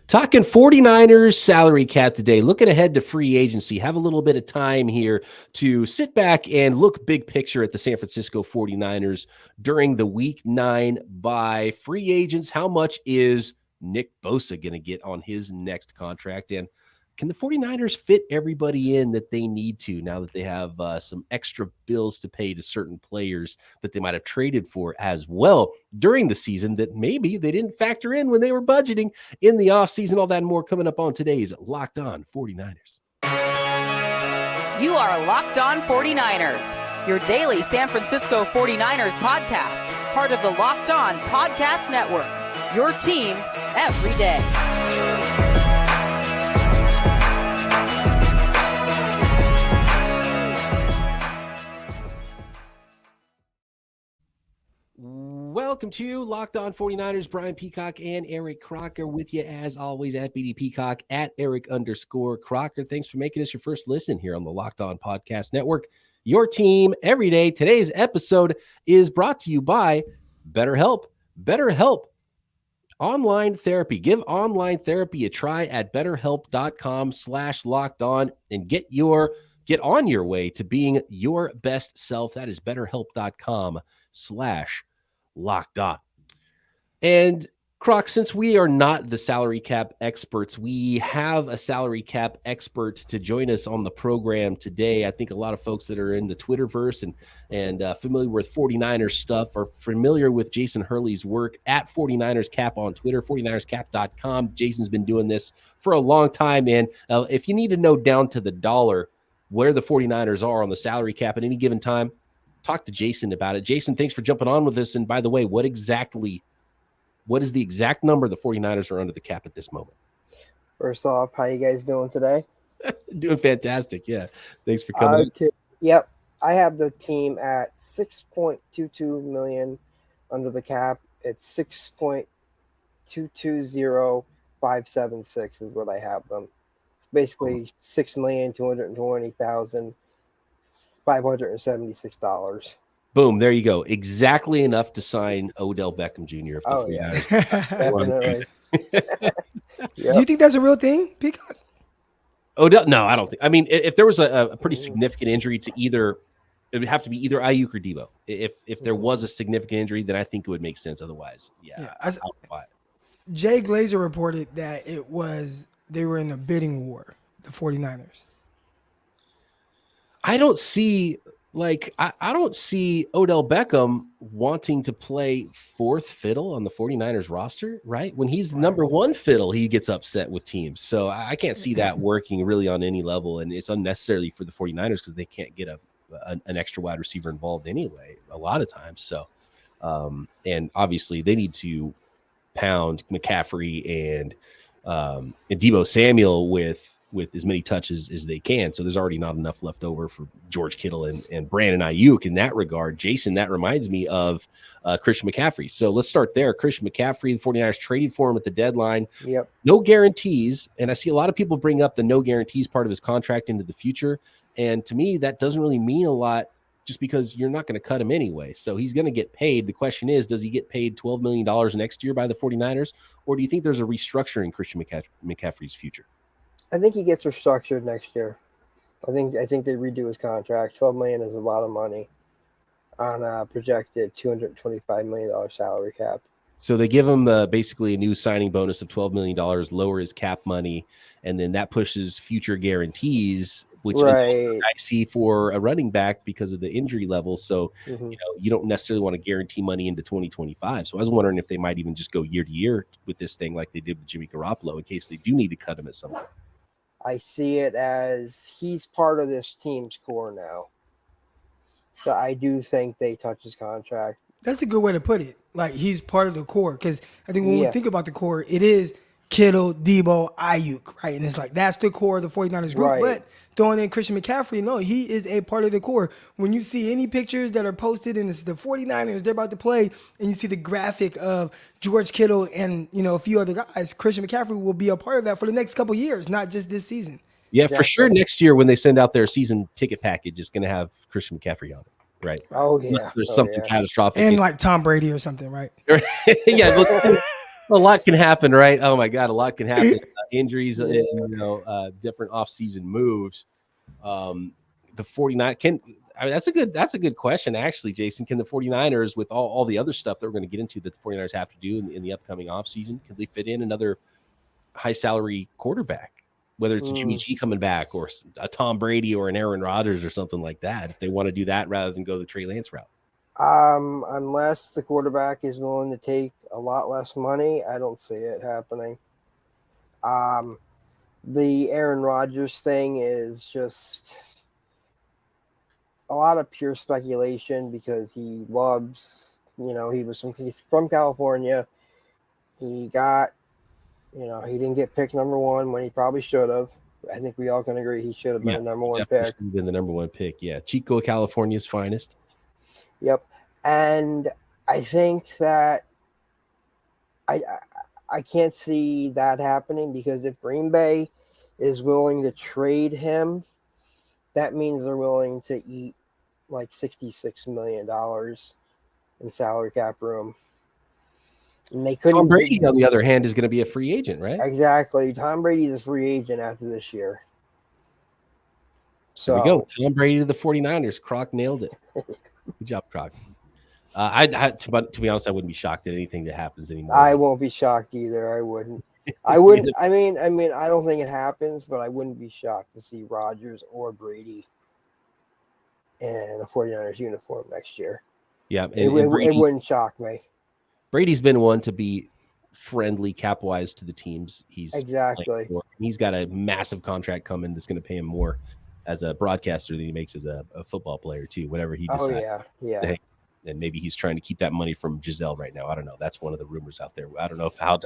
Talking 49ers salary cap today, looking ahead to free agency. Have a little bit of time here to sit back and look big picture at the San Francisco 49ers during the week 9 bye. Free agents, how much is Nick Bosa going to get on his next contract? And can the 49ers fit everybody in that they need to now that they have some extra bills to pay to certain players that they might have traded for as well during the season that maybe they didn't factor in when they were budgeting in the offseason? All that and more coming up on today's Locked On 49ers. You are Locked On 49ers, your daily San Francisco 49ers podcast, part of the Locked On Podcast Network, your team every day. Welcome to Locked On 49ers. Brian Peacock and Eric Crocker with you as always at BD Peacock at Eric_Crocker. Thanks for making us your first listen here on the Locked On Podcast Network, your team every day. Today's episode is brought to you by BetterHelp. BetterHelp online therapy. Give online therapy a try at betterhelp.com/lockedon and get on your way to being your best self. That is betterhelp.com/locked on. And Croc, since we are not the salary cap experts, we have a salary cap expert to join us on the program today. I think a lot of folks that are in the Twitterverse and familiar with 49ers stuff are familiar with Jason Hurley's work at 49ers Cap on Twitter, 49erscap.com. Jason's been doing this for a long time. And if you need to know down to the dollar where the 49ers are on the salary cap at any given time, talk to Jason about it. Jason, thanks for jumping on with us. And by the way, what is the exact number the 49ers are under the cap at this moment? First off, how you guys doing today? Doing fantastic. Yeah. Thanks for coming. Yep. I have the team at $6.22 million under the cap. It's $6.220576 is what I have them. Basically $6,220,576. Boom, there you go. Exactly enough to sign Odell Beckham Jr. Definitely. Yep. Do you think that's a real thing, Peacock? Odell? No, I don't think. I mean, if there was a pretty significant injury to either, it would have to be either Ayuk or Debo. If there was a significant injury, then I think it would make sense. Otherwise, Jay Glazer reported that they were in a bidding war, the 49ers. I don't see Odell Beckham wanting to play fourth fiddle on the 49ers roster, right? When he's number one fiddle, he gets upset with teams. So I can't see that working really on any level. And it's unnecessary for the 49ers because they can't get an extra wide receiver involved anyway, a lot of times. So, and obviously they need to pound McCaffrey and Deebo Samuel with as many touches as they can. So there's already not enough left over for George Kittle and Brandon Ayuk in that regard. Jason, that reminds me of Christian McCaffrey. So let's start there. Christian McCaffrey, the 49ers traded for him at the deadline. Yep. No guarantees. And I see a lot of people bring up the no guarantees part of his contract into the future. And to me, that doesn't really mean a lot just because you're not going to cut him anyway. So he's going to get paid. The question is, does he get paid $12 million next year by the 49ers? Or do you think there's a restructuring in Christian McCaffrey's future? I think he gets restructured next year. I think they redo his contract. $12 million is a lot of money on a projected $225 million salary cap. So they give him basically a new signing bonus of $12 million, lower his cap money, and then that pushes future guarantees, which is also dicey for a running back because of the injury level. So you don't necessarily want to guarantee money into 2025. So I was wondering if they might even just go year to year with this thing like they did with Jimmy Garoppolo in case they do need to cut him at some point. I see it as he's part of this team's core now. So I do think they touch his contract. That's a good way to put it. Like, he's part of the core. Because I think when we think about the core, it is Kittle, Debo, Ayuk, right? And it's like, that's the core of the 49ers group. Right. But throwing in Christian McCaffrey, no, he is a part of the core. When you see any pictures that are posted and it's the 49ers, they're about to play, and you see the graphic of George Kittle and, a few other guys, Christian McCaffrey will be a part of that for the next couple of years, not just this season. Yeah, exactly. For sure. Next year, when they send out their season ticket package, it's going to have Christian McCaffrey on it. Right. Oh, yeah. There's something catastrophic. And like Tom Brady or something, right? Yeah. A lot can happen, right? Oh my God, a lot can happen. Injuries, and, different offseason moves. The 49 that's a good question, actually, Jason. Can the 49ers, with all the other stuff that we're going to get into that the 49ers have to do in the upcoming offseason, can they fit in another high salary quarterback, whether it's a Jimmy G coming back or a Tom Brady or an Aaron Rodgers or something like that, if they want to do that rather than go the Trey Lance route? Unless the quarterback is willing to take a lot less money, I don't see it happening. The Aaron Rodgers thing is just a lot of pure speculation because he loves, he's from California. He got, he didn't get picked number one when he probably should have. I think we all can agree he should have been the number one pick. Been the number one pick. Yeah. Chico, California's finest. Yep. And I think that I can't see that happening because if Green Bay is willing to trade him, that means they're willing to eat like $66 million in salary cap room. And they couldn't. Tom Brady, on the other hand, is going to be a free agent, right? Exactly. Tom Brady's a free agent after this year. So there we go. Tom Brady to the 49ers. Croc nailed it. Good job, Croc. To be honest, I wouldn't be shocked at anything that happens anymore. I won't be shocked either. I wouldn't. I wouldn't. I mean, I don't think it happens, but I wouldn't be shocked to see Rodgers or Brady in a 49ers uniform next year. Yeah, it wouldn't shock me. Brady's been one to be friendly cap-wise to the teams he's exactly. He's got a massive contract coming that's going to pay him more as a broadcaster than he makes as a football player too. Whatever he decides. Oh yeah. And maybe he's trying to keep that money from Giselle right now. I don't know. That's one of the rumors out there. I don't know how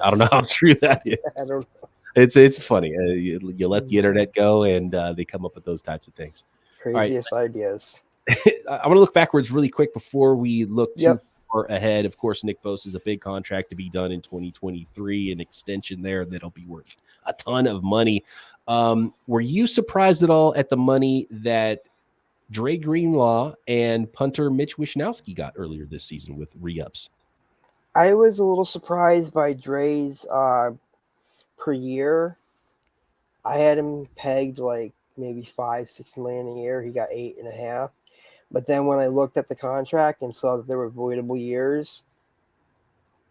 true that is. I don't know. It's funny. You let the internet go, and they come up with those types of things. Craziest ideas. I want to look backwards really quick before we look too far ahead. Of course, Nick Bosa is a big contract to be done in 2023, an extension there that'll be worth a ton of money. Were you surprised at all at the money that Dre Greenlaw and punter Mitch Wishnowsky got earlier this season with re-ups? I was a little surprised by Dre's per year. I had him pegged like maybe $5-6 million a year. He got 8.5. But then when I looked at the contract and saw that there were voidable years,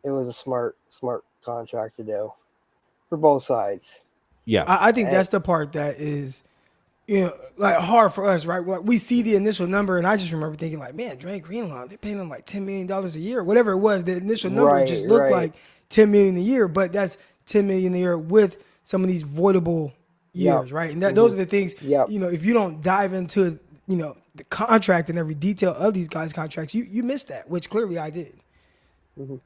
it was a smart contract to do for both sides. Yeah, I think that's the part that is, like hard for us, right? We see the initial number, and I just remember thinking, like, man, Dre Greenlaw, they're paying him like $10 million a year, whatever it was. The initial number just looked like $10 million a year, but that's $10 million a year with some of these voidable years, right? And those are the things. If you don't dive into, the contract and every detail of these guys' contracts, you miss that, which clearly I did. Mm-hmm.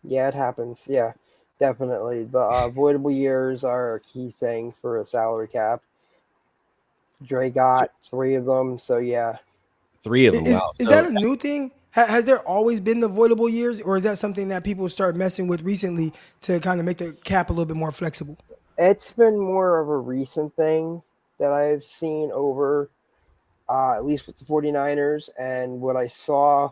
Yeah, it happens. Yeah, definitely. The voidable years are a key thing for a salary cap. Dre got 3 of them, so yeah. 3 of them. Is that a new thing? Has there always been the voidable years, or is that something that people start messing with recently to kind of make the cap a little bit more flexible? It's been more of a recent thing that I've seen over, at least with the 49ers, and what I saw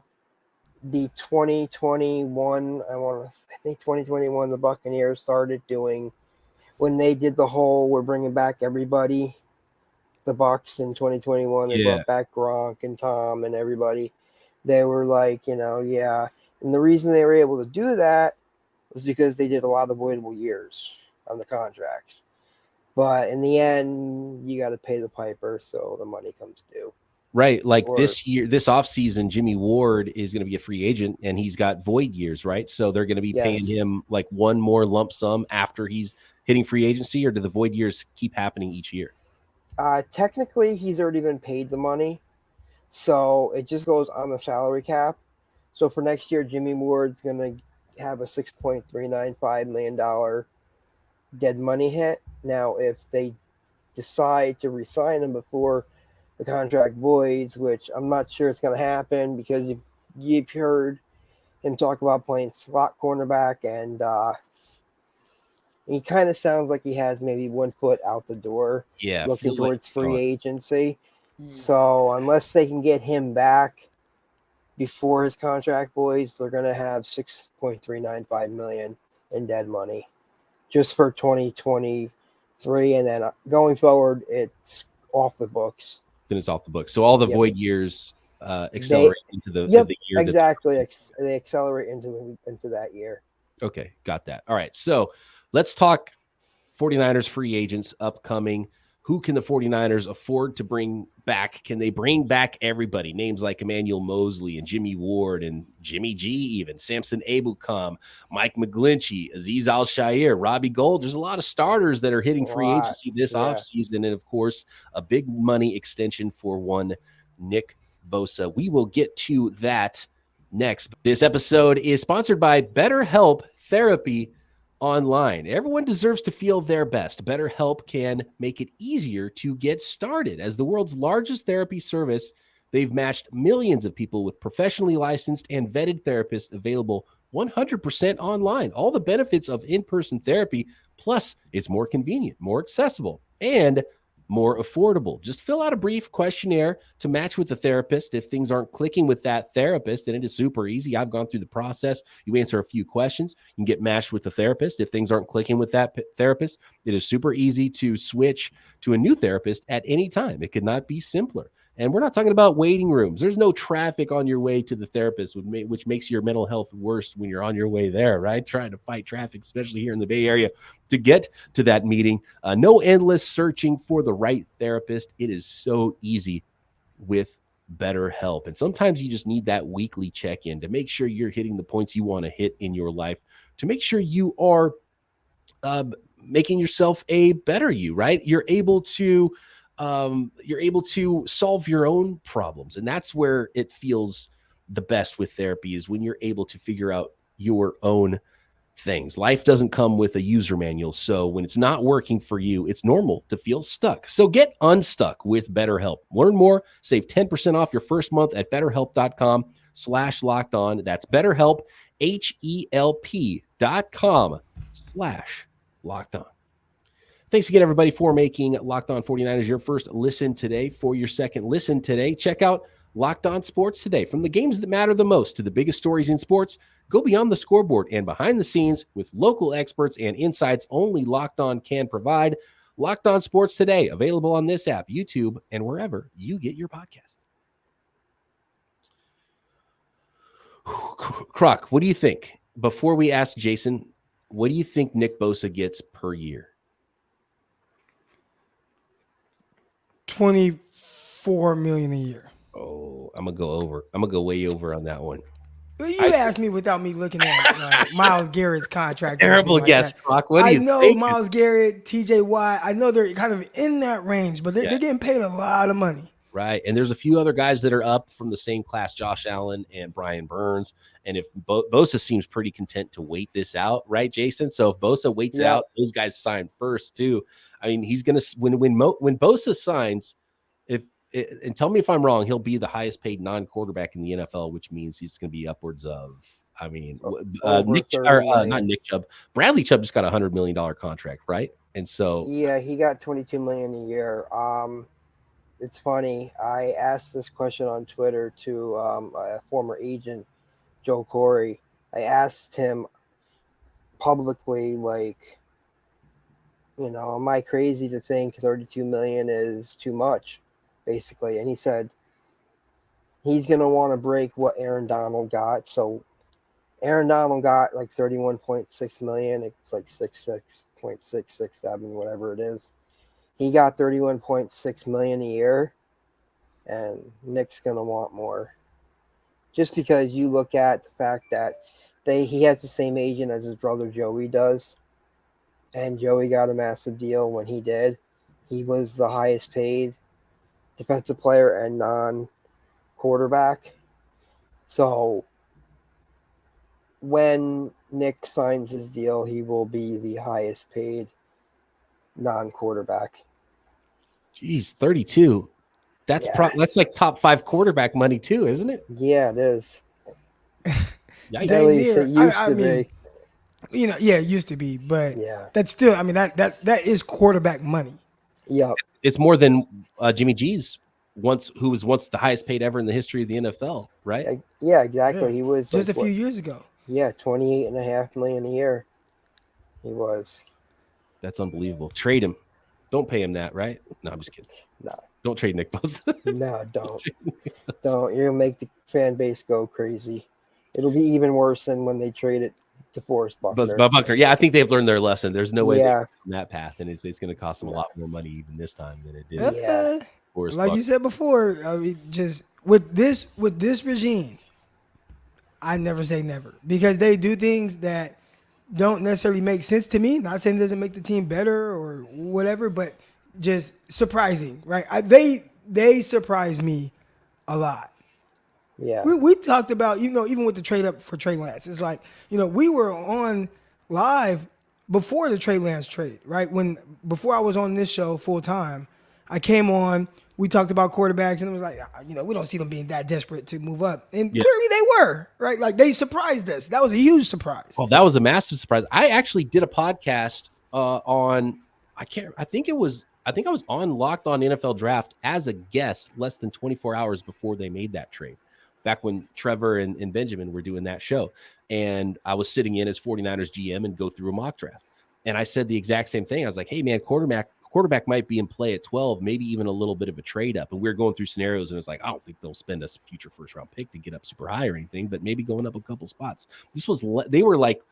the 2021, I think 2021, the Buccaneers started doing when they did the whole, we're bringing back everybody. The Bucs in 2021, they brought back Gronk and Tom and everybody. They were like, And the reason they were able to do that was because they did a lot of voidable years on the contracts. But in the end, you got to pay the piper, so the money comes due. Right. Like this offseason, Jimmie Ward is going to be a free agent, and he's got void years, right? So they're going to be paying him like one more lump sum after he's hitting free agency, or do the void years keep happening each year? Technically, he's already been paid the money, so it just goes on the salary cap. So for next year, Jimmie Ward's going to have a $6.395 million dead money hit. Now, if they decide to re-sign him before the contract voids, which I'm not sure it's going to happen because you've heard him talk about playing slot cornerback, and he kind of sounds like he has maybe 1 foot out the door, looking towards free agency. So unless they can get him back before his contract voids, they're going to have $6.395 million in dead money just for 2023. And then going forward, it's off the books. Then it's off the books. So all the void years accelerate into the year. Exactly. They accelerate into that year. Okay, got that. All right, so let's talk 49ers free agents upcoming. Who can the 49ers afford to bring back? Can they bring back everybody? Names like Emmanuel Mosley and Jimmie Ward and Jimmy G, even Samson Ebukam, Mike McGlinchey, Azeez Al-Shaair, Robbie Gould. There's a lot of starters that are hitting free agency this offseason. And, of course, a big money extension for one Nick Bosa. We will get to that next. This episode is sponsored by BetterHelp Therapy Online. Everyone deserves to feel their best. BetterHelp can make it easier to get started. As the world's largest therapy service, they've matched millions of people with professionally licensed and vetted therapists available 100% online. All the benefits of in-person therapy, plus it's more convenient, more accessible, and more affordable. Just fill out a brief questionnaire to match with the therapist. If things aren't clicking with that therapist, then it is super easy. I've gone through the process. You answer a few questions, you can get matched with the therapist. If things aren't clicking with that therapist, it is super easy to switch to a new therapist at any time. It could not be simpler. And we're not talking about waiting rooms. There's no traffic on your way to the therapist, which makes your mental health worse when you're on your way there, right? Trying to fight traffic, especially here in the Bay Area, to get to that meeting. No endless searching for the right therapist. It is so easy with BetterHelp. And sometimes you just need that weekly check-in to make sure you're hitting the points you want to hit in your life, to make sure you are making yourself a better you, right? You're able to solve your own problems. And that's where it feels the best with therapy, is when you're able to figure out your own things. Life doesn't come with a user manual. So when it's not working for you, it's normal to feel stuck. So get unstuck with BetterHelp. Learn more, save 10% off your first month at BetterHelp.com/lockedon. That's BetterHelp, HELP.com/lockedon. Thanks again, everybody, for making Locked On 49ers your first listen today. For your second listen today, check out Locked On Sports Today. From the games that matter the most to the biggest stories in sports, go beyond the scoreboard and behind the scenes with local experts and insights only Locked On can provide. Locked On Sports Today, available on this app, YouTube, and wherever you get your podcasts. Croc, what do you think? Before we ask Jason, what do you think Nick Bosa gets per year? $24 million a year. Oh, I'm gonna go over. I'm gonna go way over on that one. You asked me without me looking at Myles Garrett's contract. Terrible guess, Croc. What do you think? I know Myles Garrett, TJ Watt. I know they're kind of in that range, but they're getting paid a lot of money. Right, and there's a few other guys that are up from the same class, Josh Allen and Brian Burns. And if Bosa seems pretty content to wait this out, right, Jason? So if Bosa waits it out, those guys sign first too. I mean, he's gonna when Bosa signs, and tell me if I'm wrong, he'll be the highest paid non-quarterback in the NFL, which means he's going to be upwards of, not Nick Chubb. Bradley Chubb just got a $100 million contract, right? And so he got $22 million a year. It's funny. I asked this question on Twitter to a former agent, Joe Corey. I asked him publicly, am I crazy to think $32 million is too much? Basically, and he said he's going to want to break what Aaron Donald got. So Aaron Donald got like $31.6 million. It's like 66.667, whatever it is. He got $31.6 million a year, and Nick's going to want more. Just because you look at the fact that he has the same agent as his brother Joey does, and Joey got a massive deal when he did. He was the highest paid defensive player and non-quarterback. So when Nick signs his deal, he will be the highest paid non-quarterback. Geez, 32. That's that's like top 5 quarterback money too, isn't it? Yeah, it is. Yikes. At least it used to be. It used to be, but that's still, that is quarterback money. Yeah, it's more than Jimmy G's who was once the highest paid ever in the history of the NFL, right? Yeah, exactly. He was just a few years ago. Yeah, $28.5 million a year. He was. That's unbelievable. Trade him. Don't pay him that, right? No, I'm just kidding. No. Don't trade Nick Bosa. No, don't. Don't. You're going to make the fan base go crazy. It'll be even worse than when they trade it to Forrest Buckner. Buckner. Yeah, I think they've learned their lesson. There's no way they're on that path, and it's going to cost them a lot more money even this time than it did. Yeah. Forrest Like Buckner. you said before, I mean, just with this regime, I never say never because they do things that don't necessarily make sense to me. Not saying it doesn't make the team better or whatever, but just surprising, right? They surprise me a lot. Yeah. We talked about, even with the trade up for Trey Lance, it's like, we were on live before the Trey Lance trade, right? Before I was on this show full time, I came on, we talked about quarterbacks, and it was like, we don't see them being that desperate to move up. And clearly they were, right? Like they surprised us. That was a huge surprise. Well, that was a massive surprise. I actually did a podcast on, I think I was on Locked On NFL Draft as a guest less than 24 hours before they made that trade. Back when Trevor and Benjamin were doing that show. And I was sitting in as 49ers GM and go through a mock draft. And I said the exact same thing. I was like, hey, man, quarterback might be in play at 12, maybe even a little bit of a trade up. And we were going through scenarios, and it's like, I don't think they'll spend a future first-round pick to get up super high or anything, but maybe going up a couple spots. They were like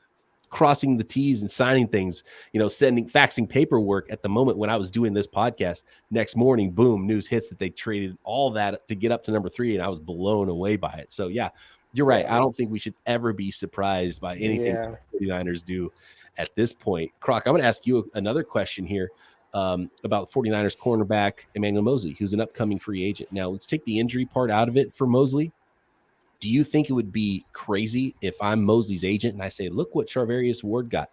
crossing the T's and signing things, faxing paperwork at the moment when I was doing this podcast. Next morning, boom, news hits that they traded all that to get up to number 3, and I was blown away by it. So, yeah, you're right. I don't think we should ever be surprised by anything the 49ers do at this point. Croc, I'm going to ask you another question here about the 49ers cornerback Emmanuel Moseley, who's an upcoming free agent. Now, let's take the injury part out of it for Moseley. Do you think it would be crazy if I'm Moseley's agent and I say, look what Charvarius Ward got?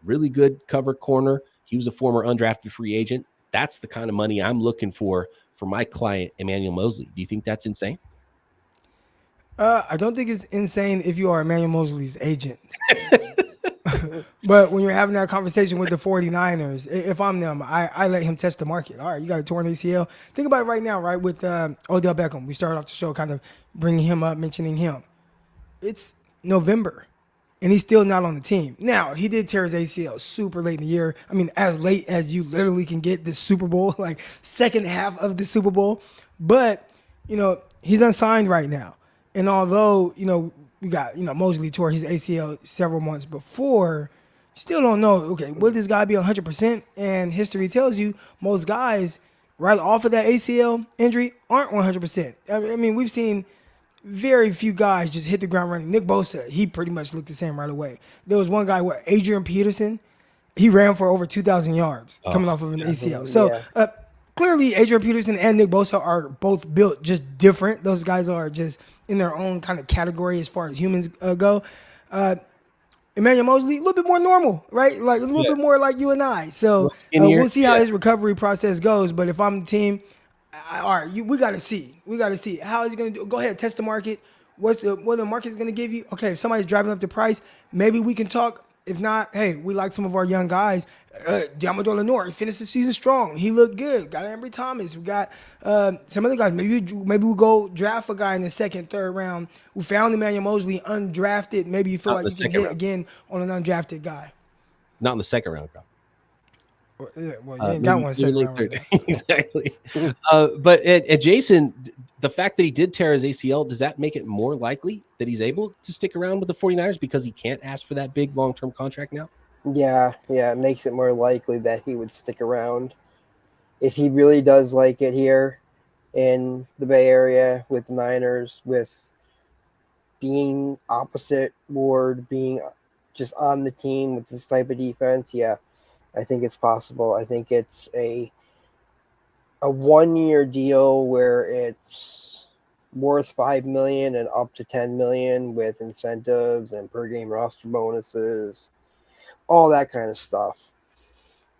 Really good cover corner. He was a former undrafted free agent. That's the kind of money I'm looking for my client, Emmanuel Moseley. Do you think that's insane? I don't think it's insane if you are Emmanuel Moseley's agent. But when you're having that conversation with the 49ers, if I'm them, I let him test the market. All right, you got a torn ACL. Think about it right now, right, with Odell Beckham. We started off the show kind of bringing him up, mentioning him. It's November, and he's still not on the team. Now, he did tear his ACL super late in the year. I mean, as late as you literally can get this Super Bowl, like second half of the Super Bowl. But, he's unsigned right now. And although, we got, Moseley tore his ACL several months before, still don't know, okay, will this guy be 100%? And history tells you most guys right off of that ACL injury aren't 100%. I mean, we've seen very few guys just hit the ground running. Nick Bosa, he pretty much looked the same right away. There was one guy, Adrian Peterson, he ran for over 2,000 yards coming off of an ACL. So clearly Adrian Peterson and Nick Bosa are both built just different. Those guys are just in their own kind of category as far as humans go. Emmanuel Moseley, a little bit more normal, right? Like a little bit more like you and I. So we'll see how his recovery process goes. But if I'm the team, all right, we got to see. We got to see. How is he going to do? Go ahead, test the market. What the market's going to give you? Okay, if somebody's driving up the price, maybe we can talk. If not, hey, we like some of our young guys. Diamador Lenore, he finished the season strong. He looked good. Got Ambry Thomas. We got some other guys. Maybe we'll go draft a guy in the second, third round. We found Emmanuel Moseley undrafted. Maybe you feel like you can hit again on an undrafted guy. Not in the second round, bro. Well, you ain't got one second round right now. Exactly. But Jason, the fact that he did tear his ACL, does that make it more likely that he's able to stick around with the 49ers because he can't ask for that big long-term contract now? Yeah, it makes it more likely that he would stick around. If he really does like it here in the Bay Area with the Niners, with being opposite Ward, being just on the team with this type of defense, I think it's possible. I think it's a 1-year deal where it's worth $5 million and up to $10 million with incentives and per game roster bonuses, all that kind of stuff.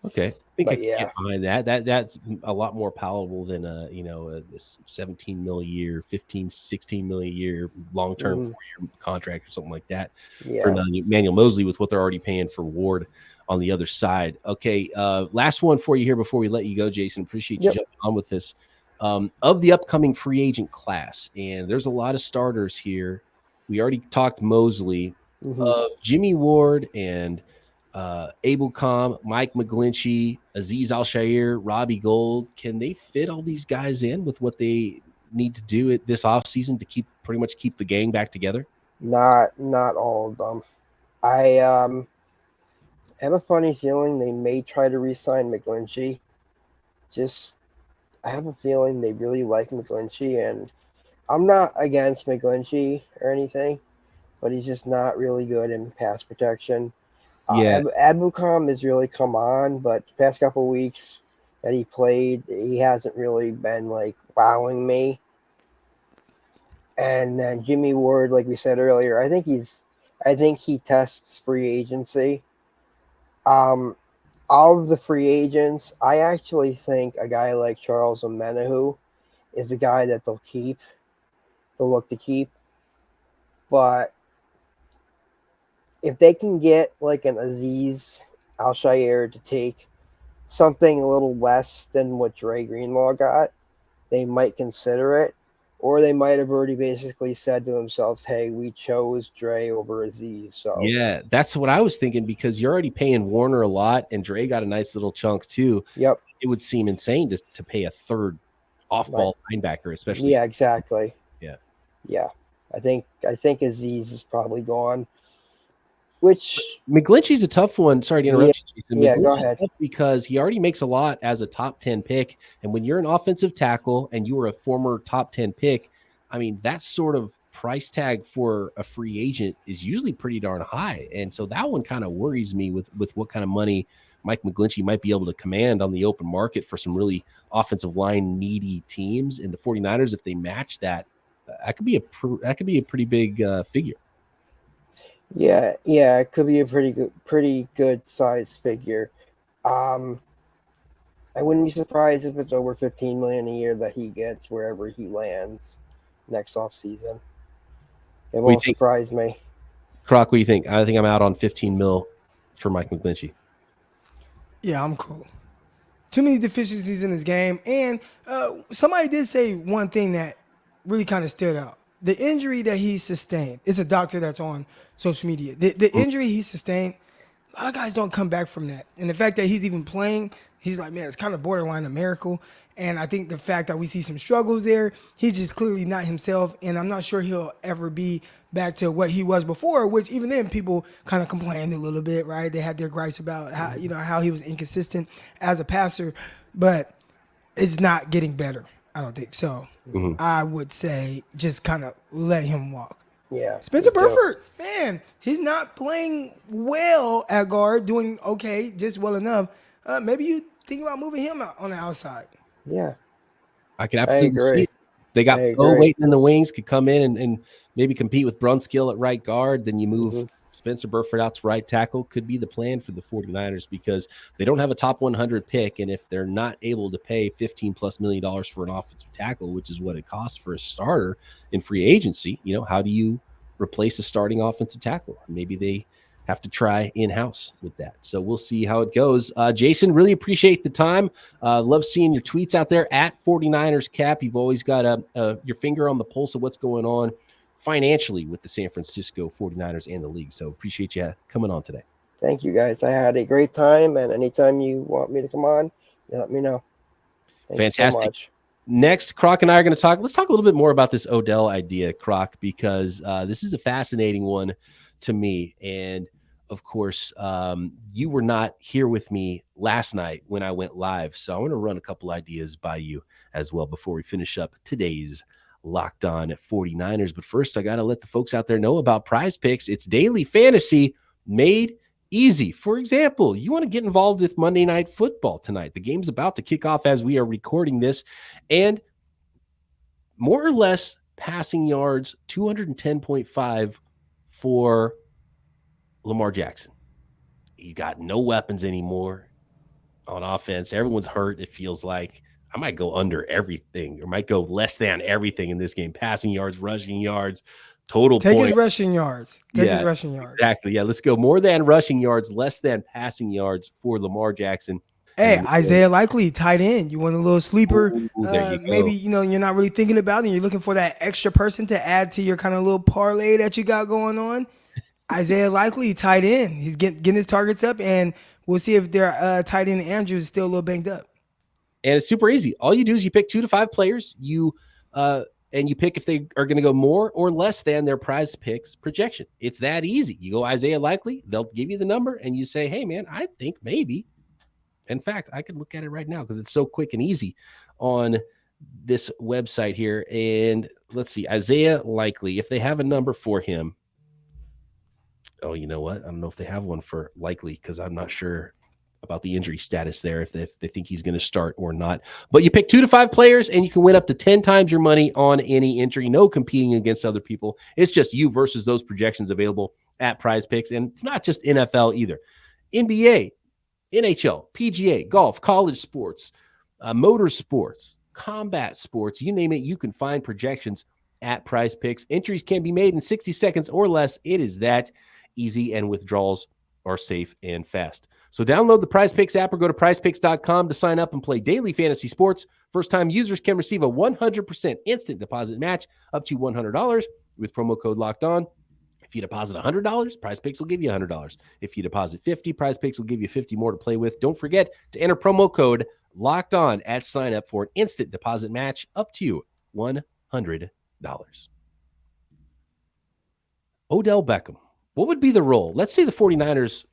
Okay, I think I can get behind that. That's a lot more palatable than this $17 million a year, $15-16 million a year long-term 4-year contract or something like that for Emmanuel Moseley with what they're already paying for Ward on the other side. Okay, last one for you here before we let you go, Jason. Appreciate you jumping on with this. Of the upcoming free agent class, and there's a lot of starters here. We already talked Moseley, Jimmie Ward and Abel Com, Mike McGlinchey, Azeez Al-Shaair, Robbie Gould. Can they fit all these guys in with what they need to do at this offseason to pretty much keep the gang back together? Not all of them. I have a funny feeling they may try to re-sign McGlinchey. I have a feeling they really like McGlinchey, and I'm not against McGlinchey or anything, but he's just not really good in pass protection. Yeah. Abucom has really come on, but the past couple weeks that he played, he hasn't really been like wowing me. And then Jimmie Ward, like we said earlier, I think he tests free agency. All of the free agents, I actually think a guy like Charles Omenihu is the guy that they'll look to keep. But if they can get like an Azeez Al-Shaair to take something a little less than what Dre Greenlaw got, they might consider it. Or they might have already basically said to themselves, hey, we chose Dre over Azeez. So yeah, that's what I was thinking, because you're already paying Warner a lot and Dre got a nice little chunk too. Yep. It would seem insane to pay a third off-ball linebacker, especially. Yeah, exactly. Yeah. I think Azeez is probably gone. Which McGlinchey's a tough one. Sorry to interrupt you, Jason. Yeah, go ahead. Tough because he already makes a lot as a top 10 pick. And when you're an offensive tackle and you were a former top 10 pick, I mean, that sort of price tag for a free agent is usually pretty darn high. And so that one kind of worries me with what kind of money Mike McGlinchey might be able to command on the open market for some really offensive line needy teams. And the 49ers, if they match that, that could be a pretty big figure. Yeah, it could be a pretty good size figure. I wouldn't be surprised if it's over $15 million a year that he gets wherever he lands next offseason. It won't surprise me. Croc, what do you think? I think I'm out on $15 million for Mike McGlinchey. Yeah, I'm cool. Too many deficiencies in his game, and somebody did say one thing that really kind of stood out. The injury that he sustained, it's a doctor that's on social media. The injury he sustained, a lot of guys don't come back from that. And the fact that he's even playing, he's like, man, it's kind of borderline a miracle. And I think the fact that we see some struggles there, he's just clearly not himself. And I'm not sure he'll ever be back to what he was before, which even then people kind of complained a little bit, right? They had their gripes about how he was inconsistent as a passer, but it's not getting better. I don't think so. Mm-hmm. I would say just kind of let him walk. Yeah. Spencer Burford, man, he's not playing well at guard, doing okay, just well enough. Maybe you think about moving him out on the outside. Yeah. I could absolutely see it. They got Bo waiting in the wings, could come in and maybe compete with Brunskill at right guard. Then you move Spencer Burford out to right tackle. Could be the plan for the 49ers because they don't have a top 100 pick. And if they're not able to pay $15+ million for an offensive tackle, which is what it costs for a starter in free agency, how do you replace a starting offensive tackle? Maybe they have to try in-house with that. So we'll see how it goes. Jason, really appreciate the time. Love seeing your tweets out there at 49ers Cap. You've always got your finger on the pulse of what's going on financially with the San Francisco 49ers and the league. So appreciate you coming on today. Thank you, guys. I had a great time, and anytime you want me to come on, let me know. Thank you so much. Next, Croc and I are going to talk. Let's talk a little bit more about this Odell idea, Croc, because this is a fascinating one to me. And of course, you were not here with me last night when I went live. So I want to run a couple ideas by you as well before we finish up today's Locked On 49ers. But first, I got to let the folks out there know about Prize Picks. It's daily fantasy made easy. For example, you want to get involved with Monday Night Football tonight. The game's about to kick off as we are recording this. And more or less passing yards, 210.5 for Lamar Jackson. He got no weapons anymore on offense. Everyone's hurt, it feels like. I might go under everything or might go less than everything in this game. Passing yards, rushing yards, total Take point. his rushing yards. His rushing yards. Exactly. Yeah, let's go more than rushing yards, less than passing yards for Lamar Jackson. Hey, Isaiah Likely, tight end. You want a little sleeper. Maybe, you're not really thinking about it and you're looking for that extra person to add to your kind of little parlay that you got going on. Isaiah Likely, tight end. He's getting his targets up, and we'll see if their tight end Andrews is still a little banged up. And it's super easy. All you do is you pick 2 to 5 players. And you pick if they are going to go more or less than their prize picks projection. It's that easy. You go Isaiah Likely, they'll give you the number, and you say, hey, man, I think maybe. In fact, I can look at it right now because it's so quick and easy on this website here. And let's see, Isaiah Likely, if they have a number for him. Oh, you know what? I don't know if they have one for Likely because I'm not sure about the injury status there, if they think he's going to start or not. But you pick 2 to 5 players, and you can win up to 10 times your money on any injury. No competing against other people. It's just you versus those projections available at Prize Picks. And it's not just NFL either. NBA, NHL, PGA, golf, college sports, motorsports, combat sports, you name it, you can find projections at Prize Picks. Entries can be made in 60 seconds or less. It is that easy, and withdrawals are safe and fast. So download the Prize Picks app or go to prizepicks.com to sign up and play daily fantasy sports. First-time users can receive a 100% instant deposit match up to $100 with promo code Locked On. If you deposit $100, Prize Picks will give you $100. If you deposit $50, Prize Picks will give you $50 more to play with. Don't forget to enter promo code Locked On at sign up for an instant deposit match up to $100. Odell Beckham. What would be the role? Let's say the 49ers,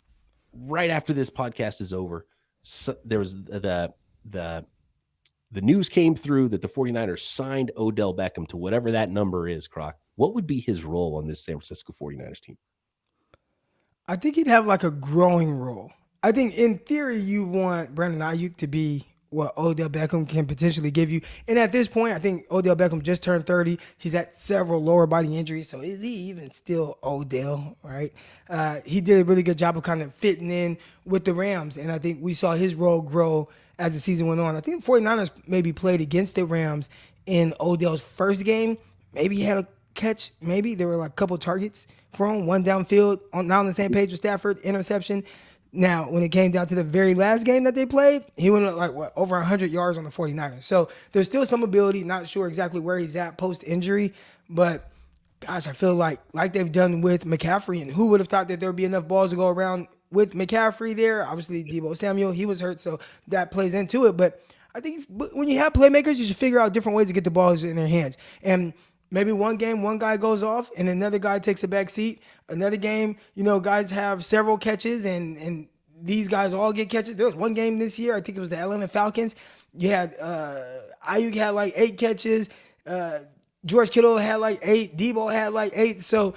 right after this podcast is over, so there was the news came through that the 49ers signed Odell Beckham to whatever that number is, Croc. What would be his role on this San Francisco 49ers team? I think he'd have like a growing role. I think in theory you want Brandon Ayuk to be what Odell Beckham can potentially give you. And at this point, I think Odell Beckham just turned 30. He's had several lower body injuries. So is he even still Odell, right? He did a really good job of kind of fitting in with the Rams. And I think we saw his role grow as the season went on. I think the 49ers maybe played against the Rams in Odell's first game. Maybe he had a catch. Maybe there were like a couple targets for him. One downfield, not on the same page with Stafford, interception. Now, when it came down to the very last game that they played, he went like over 100 yards on the 49ers. So there's still some ability, not sure exactly where he's at post-injury, but gosh, I feel like they've done with McCaffrey, and who would have thought that there would be enough balls to go around with McCaffrey there? Obviously, Deebo Samuel, he was hurt, so that plays into it. But I think when you have playmakers, you should figure out different ways to get the balls in their hands. And maybe one game, one guy goes off and another guy takes a back seat. Another game, guys have several catches and these guys all get catches. There was one game this year, I think it was the Atlanta Falcons. You had Ayuk had like 8 catches. George Kittle had like 8. Deebo had like 8. So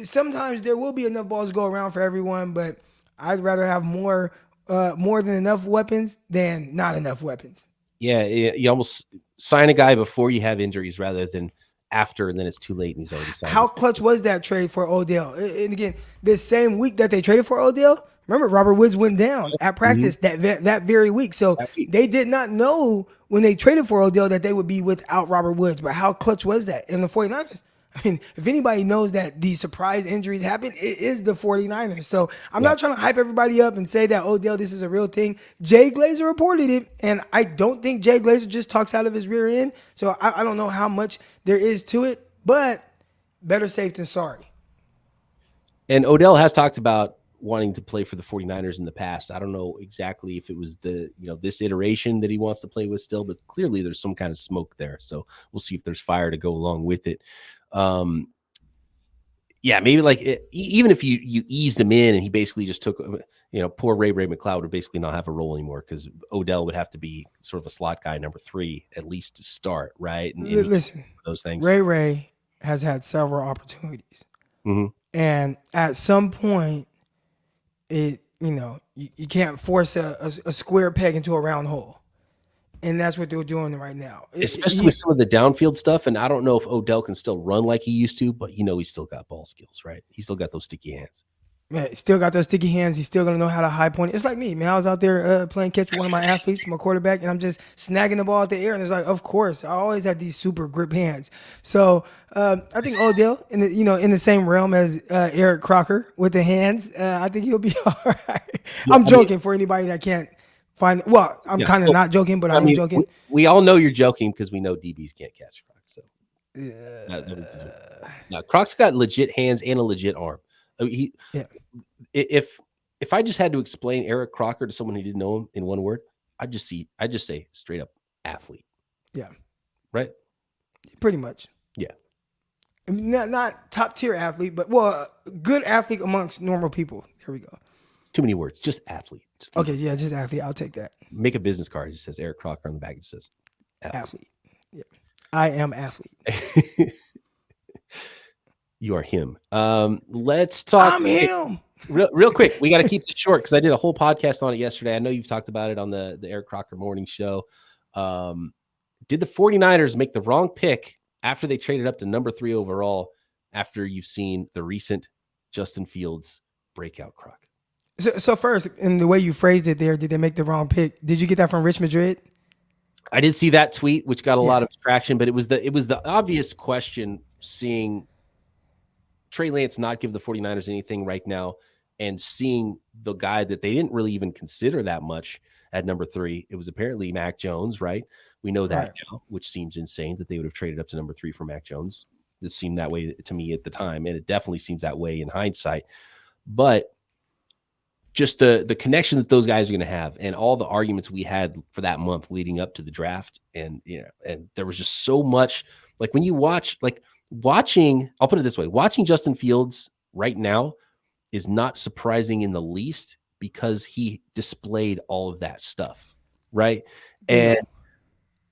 sometimes there will be enough balls to go around for everyone, but I'd rather have more than enough weapons than not enough weapons. Yeah, you almost sign a guy before you have injuries rather than after, and then it's too late and he's already signed. How clutch was that trade for Odell? And again, this same week that they traded for Odell, remember Robert Woods went down at practice that very week. So they did not know when they traded for Odell that they would be without Robert Woods. But how clutch was that? In the 49ers, I mean, if anybody knows that these surprise injuries happen, it is the 49ers. So I'm not trying to hype everybody up and say that Odell, this is a real thing. Jay Glazer reported it, and I don't think Jay Glazer just talks out of his rear end. So I don't know how much there is to it, but better safe than sorry. And Odell has talked about wanting to play for the 49ers in the past. I don't know exactly if it was this iteration that he wants to play with still, but clearly there's some kind of smoke there. So we'll see if there's fire to go along with it. Maybe even if you eased him in and he basically just took, poor Ray McCloud would basically not have a role anymore because Odell would have to be sort of a slot guy number 3 at least to start, right? And listen, those things. Ray has had several opportunities, and at some point, you can't force a square peg into a round hole. And that's what they're doing right now. Especially with some of the downfield stuff. And I don't know if Odell can still run like he used to, but he's still got ball skills, right? He's still got those sticky hands. Man, he's still got those sticky hands. He's still going to know how to high point it. It's like me, man. I was out there playing catch with one of my athletes, my quarterback, and I'm just snagging the ball at the air. And it's like, of course, I always had these super grip hands. So I think Odell, in the same realm as Eric Crocker with the hands, I think he'll be all right. I'm joking for anybody that can't. Fine. Well, I'm kind of not joking, but I'm joking. We all know you're joking because we know DBs can't catch Crocs. So Croc's got legit hands and a legit arm. If I just had to explain Eric Crocker to someone who didn't know him in one word, I'd just say straight up athlete. Yeah. Right? Pretty much. Yeah. I mean, not top tier athlete, but good athlete amongst normal people. There we go. It's too many words. Just athlete. Just athlete. I'll take that. Make a business card. It just says Eric Crocker on the back. It just says athlete. Yeah. I am athlete. You are him. Let's talk. I'm him. Real quick. We got to keep this short because I did a whole podcast on it yesterday. I know you've talked about it on the Eric Crocker morning show. Did the 49ers make the wrong pick after they traded up to number 3 overall after you've seen the recent Justin Fields breakout, Croc? So first, in the way you phrased it there, did they make the wrong pick? Did you get that from Rich Madrid? I did see that tweet, which got a lot of traction, but it was the obvious question, seeing Trey Lance not give the 49ers anything right now and seeing the guy that they didn't really even consider that much at number 3. It was apparently Mac Jones, right? We know that now, which seems insane that they would have traded up to number 3 for Mac Jones. It seemed that way to me at the time, and it definitely seems that way in hindsight. But just the connection that those guys are going to have, and all the arguments we had for that month leading up to the draft, and there was just so much. Like when you watching, I'll put it this way: watching Justin Fields right now is not surprising in the least because he displayed all of that stuff, right? And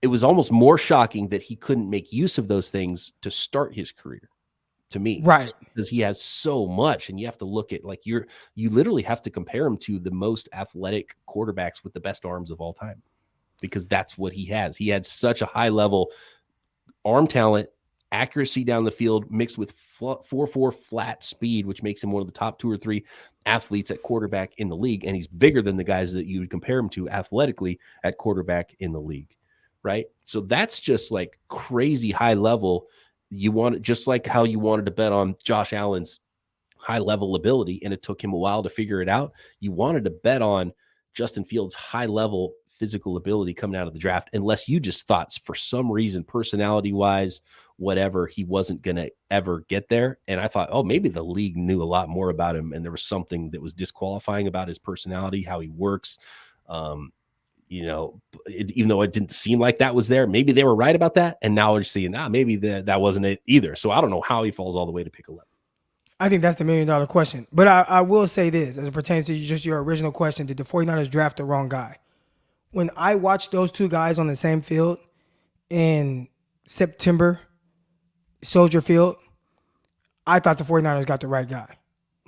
it was almost more shocking that he couldn't make use of those things to start his career, to me, right? Because he has so much, and you have to look at you literally have to compare him to the most athletic quarterbacks with the best arms of all time, because that's what he has. He had such a high level arm talent, accuracy down the field, mixed with 4.4 flat speed, which makes him one of the top 2 or 3 athletes at quarterback in the league. And he's bigger than the guys that you would compare him to athletically at quarterback in the league. Right. So that's just like crazy high level. You want it just like how you wanted to bet on Josh Allen's high level ability, and it took him a while to figure it out. You wanted to bet on Justin Fields' high level physical ability coming out of the draft, unless you just thought for some reason, personality wise, whatever, he wasn't going to ever get there. And I thought, oh, maybe the league knew a lot more about him, and there was something that was disqualifying about his personality, how he works. Even though it didn't seem like that was there, maybe they were right about that. And now we're seeing, maybe that wasn't it either. So I don't know how he falls all the way to pick 11. I think that's the $1 million question. But I will say this, as it pertains to just your original question, did the 49ers draft the wrong guy? When I watched those 2 guys on the same field in September, Soldier Field, I thought the 49ers got the right guy.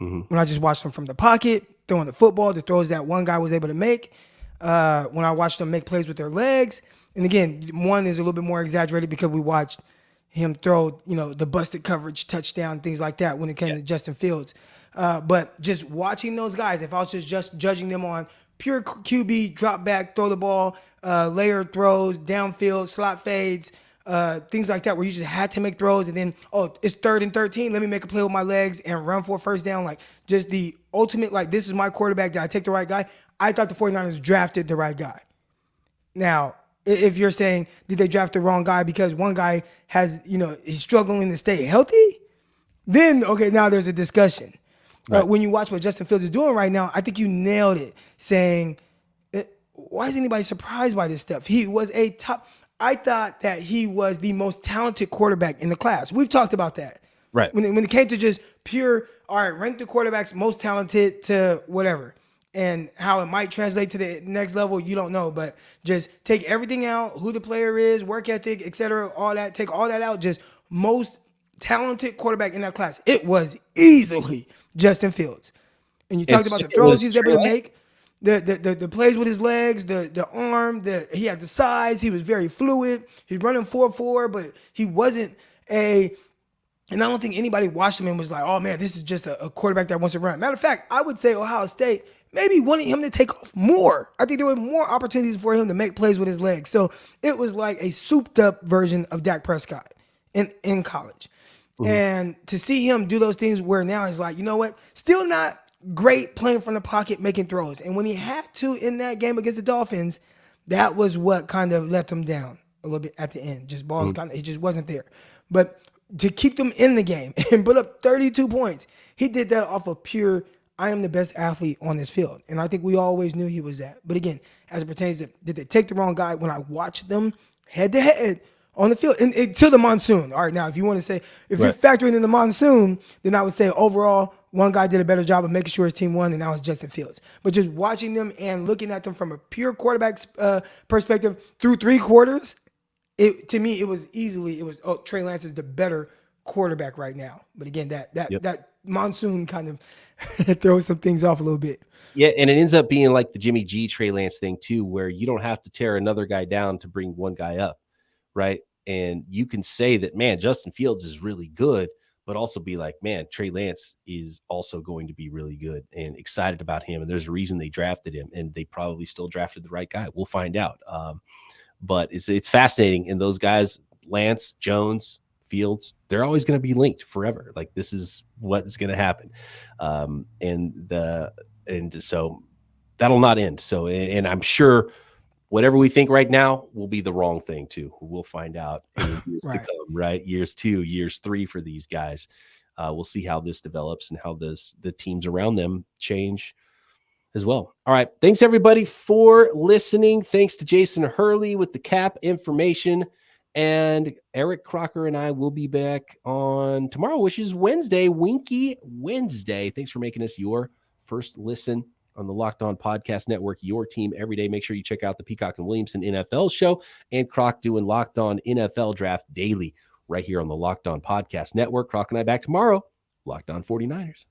Mm-hmm. When I just watched them from the pocket, throwing the football, the throws that one guy was able to make, when I watched them make plays with their legs. And again, one is a little bit more exaggerated because we watched him throw, the busted coverage touchdown, things like that when it came to Justin Fields. But just watching those guys, if I was just judging them on pure QB, drop back, throw the ball, layer throws, downfield, slot fades, things like that, where you just had to make throws, and then, it's 3rd and 13, let me make a play with my legs and run for a first down. Like, just the ultimate, this is my quarterback, did I take the right guy? I thought the 49ers drafted the right guy. Now, if you're saying, did they draft the wrong guy because one guy has, he's struggling to stay healthy, then, okay, now there's a discussion. Right. When you watch what Justin Fields is doing right now, I think you nailed it, saying, why is anybody surprised by this stuff? He was I thought that he was the most talented quarterback in the class. We've talked about that. Right. When it came to just pure, all right, rank the quarterbacks most talented to whatever. And how it might translate to the next level, you don't know. But just take everything out, who the player is, work ethic, et cetera, all that. Take all that out, just most talented quarterback in that class. It was easily Justin Fields. And you talked about the throws he's able to make, the plays with his legs, the arm, he had the size, he was very fluid. He's running 4.4, but he wasn't and I don't think anybody watched him and was like, oh man, this is just a quarterback that wants to run. Matter of fact, I would say Ohio State maybe wanted him to take off more. I think there were more opportunities for him to make plays with his legs. So it was like a souped up version of Dak Prescott in college. Mm-hmm. And to see him do those things where now he's like, you know what? Still not great playing from the pocket, making throws. And when he had to in that game against the Dolphins, that was what kind of let them down a little bit at the end. Just balls it just wasn't there. But to keep them in the game and put up 32 points. He did that off of pure, I am the best athlete on this field. And I think we always knew he was that. But again, as it pertains to, did they take the wrong guy? When I watched them head to head on the field and to the monsoon. All right, now, if you want to say, if you're factoring in the monsoon, then I would say overall, one guy did a better job of making sure his team won, and that was Justin Fields. But just watching them and looking at them from a pure quarterback's perspective through 3 quarters, to me, it was Trey Lance is the better quarterback right now. But again, that monsoon kind of throws some things off a little bit. Yeah, and it ends up being like the Jimmy G Trey Lance thing too, where you don't have to tear another guy down to bring one guy up, right? And you can say that, man, Justin Fields is really good, but also be like, man, Trey Lance is also going to be really good, and excited about him. And there's a reason they drafted him, and they probably still drafted the right guy. We'll find out. But it's fascinating. And those guys, Lance, Jones, Fields, they're always going to be linked forever. Like, this is what is going to happen. And so that'll not end. So, and I'm sure whatever we think right now will be the wrong thing too. We'll find out in years to come, right? Years 2, years 3 for these guys. We'll see how this develops and how the teams around them change as well. All right. Thanks everybody for listening. Thanks to Jason Hurley with the cap information, and Eric Crocker and I will be back on tomorrow, which is Wednesday, Winky Wednesday. Thanks for making us your first listen on the Locked On Podcast Network, your team every day. Make sure you check out the Peacock and Williamson NFL show, and Croc doing Locked On NFL Draft daily right here on the Locked On Podcast Network. Croc and I back tomorrow. Locked On 49ers.